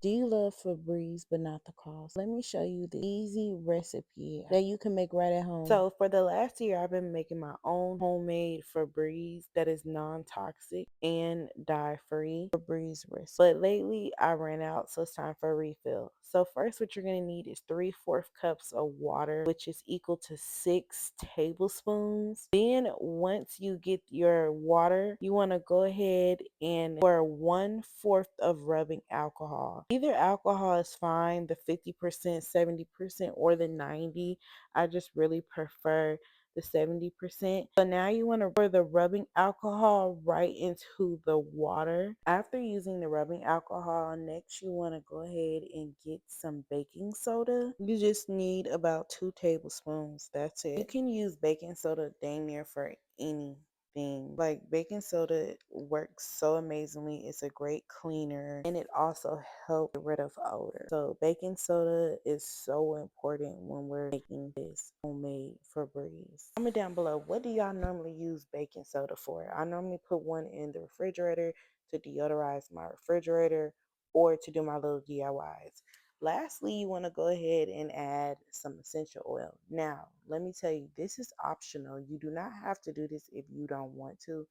Do you love Febreze but not the cost? Let me show you the easy recipe that you can make right at home. So for the last year, I've been making my own homemade Febreze that is non-toxic and dye-free Febreze recipe. But lately, I ran out, so it's time for a refill. So first, what you're gonna need is 3/4 cups of water, which is equal to 6 tablespoons. Then once you get your water, you want to go ahead and pour 1/4 of rubbing alcohol. Either alcohol is fine, the 50%, 70%, or the 90. I just really prefer the 70%. So now you want to pour the rubbing alcohol right into the water. After using the rubbing alcohol, next you want to go ahead and get some baking soda. You just need about 2 tablespoons. That's it. You can use baking soda dang near for anything. Like baking soda works so amazingly. It's a great cleaner and it also helps get rid of odor. So baking soda is so important when we're making this homemade Febreze. Comment down below, what do y'all normally use baking soda for? I normally put one in the refrigerator to deodorize my refrigerator or to do my little DIYs. Lastly, you want to go ahead and add some essential oil. Now, let me tell you, this is optional. You do not have to do this if you don't want to.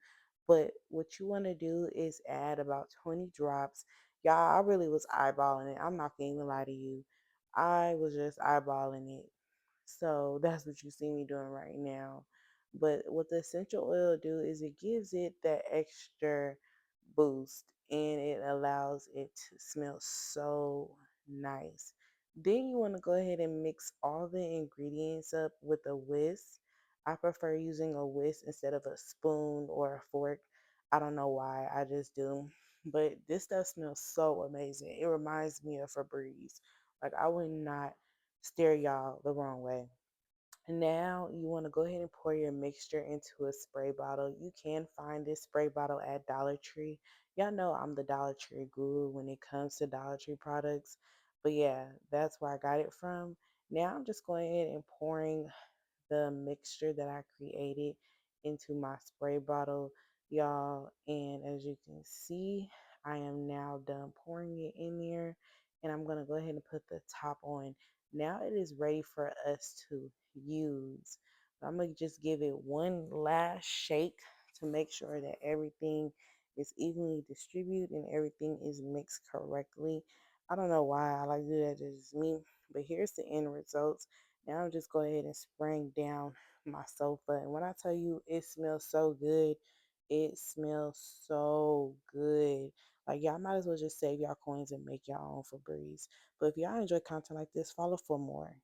But what you want to do is add about 20 drops. Y'all, I really was eyeballing it. I'm not going to even lie to you. I was just eyeballing it. So that's what you see me doing right now. But what the essential oil do is it gives it that extra boost and it allows it to smell so nice. Then you want to go ahead and mix all the ingredients up with a whisk. I prefer using a whisk instead of a spoon or a fork. I don't know why, I just do. But this stuff smells so amazing. It reminds me of Febreze. Like I would not steer y'all the wrong way. Now you want to go ahead and pour your mixture into a spray bottle. You can find this spray bottle at Dollar Tree. Y'all know I'm the Dollar Tree guru when it comes to Dollar Tree products. But yeah, that's where I got it from. Now I'm just going ahead and pouring the mixture that I created into my spray bottle, y'all. And as you can see, I am now done pouring it in there. And I'm going to go ahead and put the top on. Now it is ready for us to use. I'm going to just give it one last shake to make sure that everything is evenly distributed and everything is mixed correctly. I don't know why I like to do that, it's just me. But here's the end results. Now I'm just go ahead and spraying down my sofa. And when I tell you it smells so good, it smells so good. Like y'all might as well just save y'all coins and make y'all own Febreze. But if y'all enjoy content like this, follow for more.